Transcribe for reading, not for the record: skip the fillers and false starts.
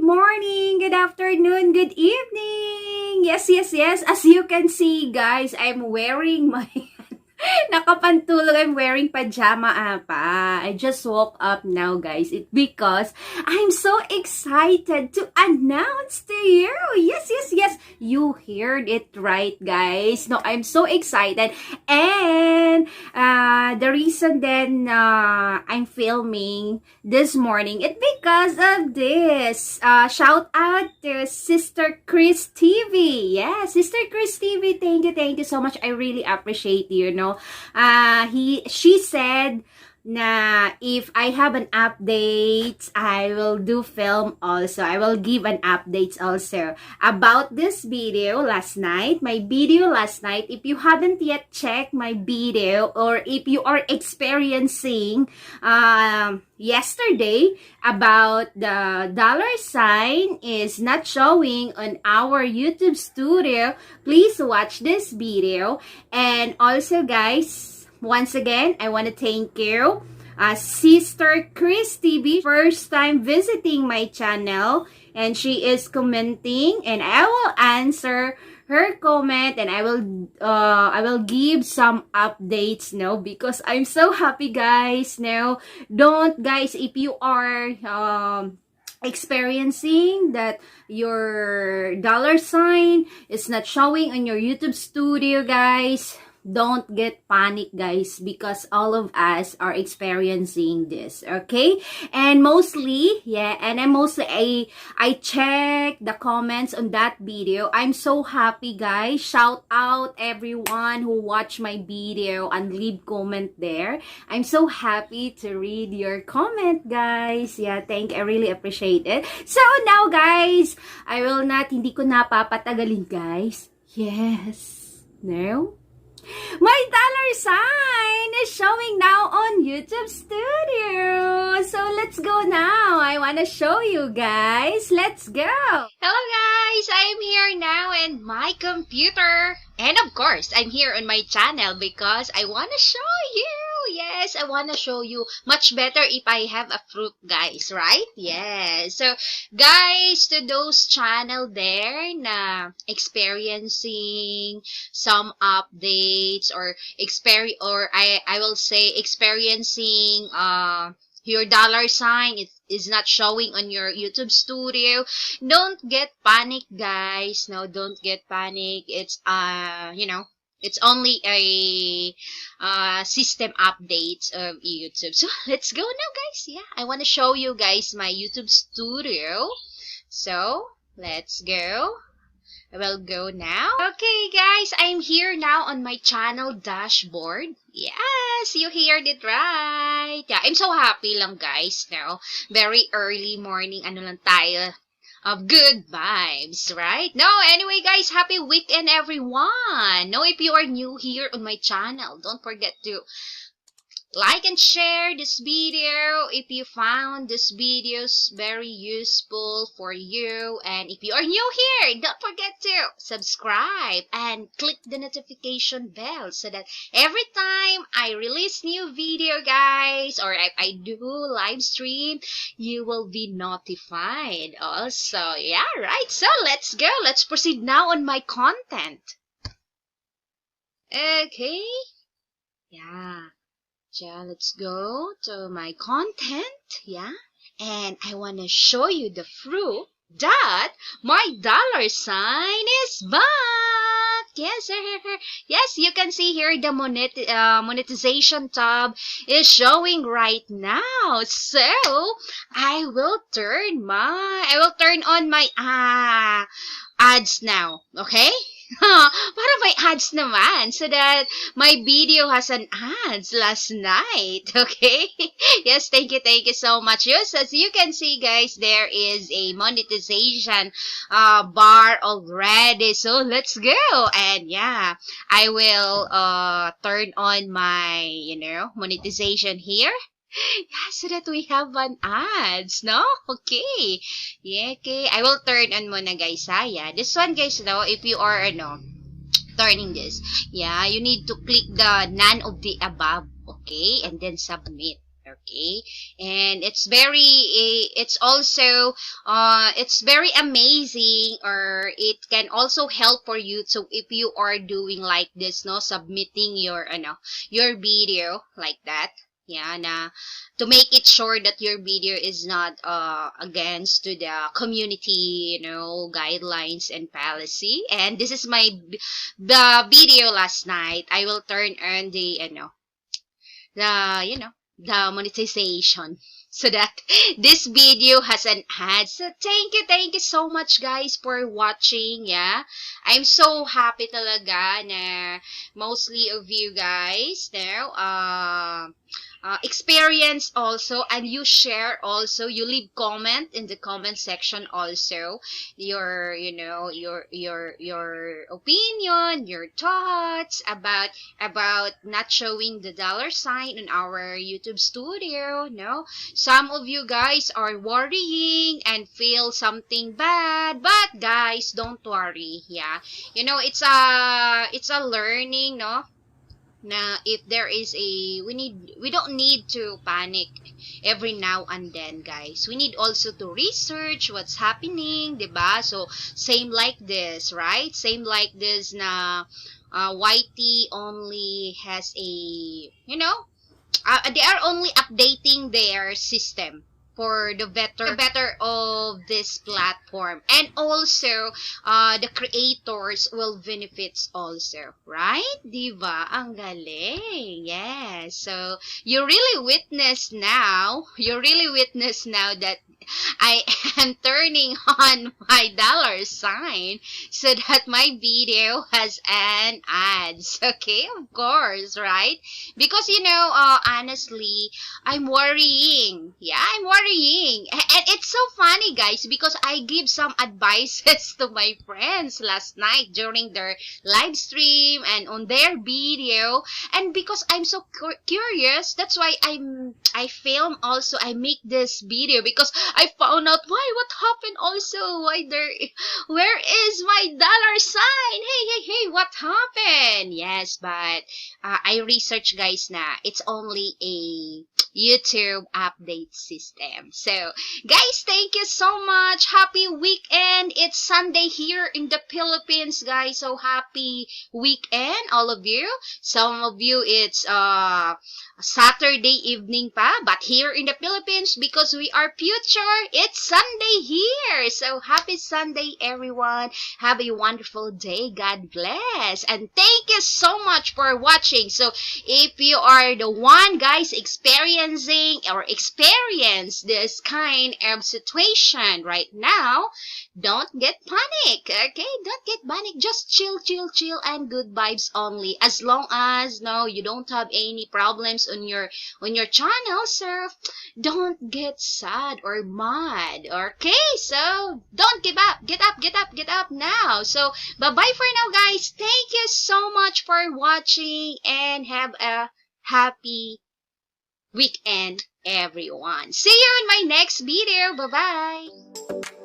morning, good afternoon, good evening. Yes. As you can see, guys, I'm wearing my nakapantulog. I'm wearing pajama pa. I just woke up now, guys. It because I'm so excited to announce to you. Yes. You heard it right, guys. No, I'm so excited. And the reason then I'm filming this morning, it's because of this. Shout out to Sister Chris TV. Yeah, Sister Chris TV. Thank you so much. I really appreciate you. She said na if I have an update, I will do film also. I will give an update also about this video last night. My video last night, if you haven't yet checked my video, or if you are experiencing yesterday about the dollar sign is not showing on our YouTube studio, please watch this video. And also, guys, once again, I want to thank you, Sister Chris TV, first time visiting my channel, and she is commenting, and I will answer her comment, and I will give some updates now, because I'm so happy, guys. Now, don't, guys, if you are experiencing that your dollar sign is not showing on your YouTube studio, guys, don't get panic, guys, because all of us are experiencing this, okay? And mostly, I check the comments on that video. I'm so happy, guys. Shout out everyone who watched my video and leave comment there. I'm so happy to read your comment, guys. Yeah, I really appreciate it. So now, guys, hindi ko napapatagalin, guys. Yes. No? My dollar sign is showing now on YouTube Studio. So let's go now. I want to show you, guys. Let's go. Hello guys, I'm here now in my computer. And of course, I'm here on my channel because I want to show you. Yes, I want to show you much better if I have a fruit, guys, right? Yes. So, guys, to those channel there na experiencing some updates or I will say experiencing your dollar sign is not showing on your YouTube studio. Don't get panic, guys. No, don't get panic. It's it's only a system updates of YouTube. So let's go now, guys. Yeah, I want to show you guys my YouTube studio. So let's go. I will go now. Okay, guys, I'm here now on my channel dashboard. Yes, you heard it right. Yeah, I'm so happy lang, guys. Now, very early morning, ano lang tayo, of good vibes, right? No, anyway, guys, happy weekend, everyone. No, if you are new here on my channel, don't forget to like and share this video if you found this videos very useful for you. And if you are new here, don't forget to subscribe and click the notification bell so that every time I release new video, guys, or I do live stream, you will be notified also. Yeah, right. So let's go. Let's proceed now on my content. Okay. Yeah. Yeah, let's go to my content, yeah, and I want to show you the fruit that my dollar sign is back. Yes, yes, you can see here the monetization tab is showing right now. So I will turn on my ads now, okay? Para may ads naman, so that my video has an ads last night, okay? Yes, thank you so much. Yes, as you can see, guys, there is a monetization bar already. So let's go. And yeah, I will turn on my, monetization here. Yeah, so that we have an ads, no? Okay. Yeah, okay. I will turn on muna, guys, ha? Yeah. This one, guys, no, if you are, turning this, yeah, you need to click the none of the above, okay? And then submit, Okay, and it's also it's very amazing, or it can also help for you. So if you are doing like this, no, submitting your your video like that, yeah, na to make it sure that your video is not against to the community, guidelines and policy. And this is the video last night. I will turn on the the monetization, so that this video has an ad. So thank you so much guys for watching. Yeah, I'm so happy talaga na mostly of you guys now experience also, and you share also, you leave comment in the comment section also, your your opinion, your thoughts about not showing the dollar sign in our YouTube studio. No, some of you guys are worrying and feel something bad, but guys, don't worry. Yeah, it's a learning, no, na if there is a we don't need to panic every now and then, guys. We need also to research what's happening, diba? So same like this, right? Same like this na YT only has a, they are only updating their system for the better of this platform, and also the creators will benefits also, right? Diva, ang galing. Yes, so you really witness now that I am turning on my dollar sign so that my video has an ads. Okay, of course, right? Because honestly, I'm worrying. Yeah, I'm worrying. And it's so funny, guys, because I give some advices to my friends last night during their live stream and on their video. And because I'm so curious, that's why I film also. I make this video because I found out what happened also. Where is my dollar sign? Hey, what happened? Yes, but I research, guys, na it's only a YouTube update system. So, guys, thank you so much. Happy weekend. It's Sunday here in the Philippines, guys. So, happy weekend, all of you. Some of you, it's Saturday evening pa, but here in the Philippines, because we are future, it's Sunday here. So, happy Sunday, everyone. Have a wonderful day. God bless. And thank you so much for watching. So, if you are the one, guys, experiencing or experience this kind of situation right now, don't get panic, okay? Don't get panic. Just chill, and good vibes only. As long as you don't have any problems on your channel, so don't get sad or mad. Okay? So don't give up. Get up now. So bye bye for now, guys. Thank you so much for watching, and have a happy weekend, everyone. See you in my next video. Bye bye.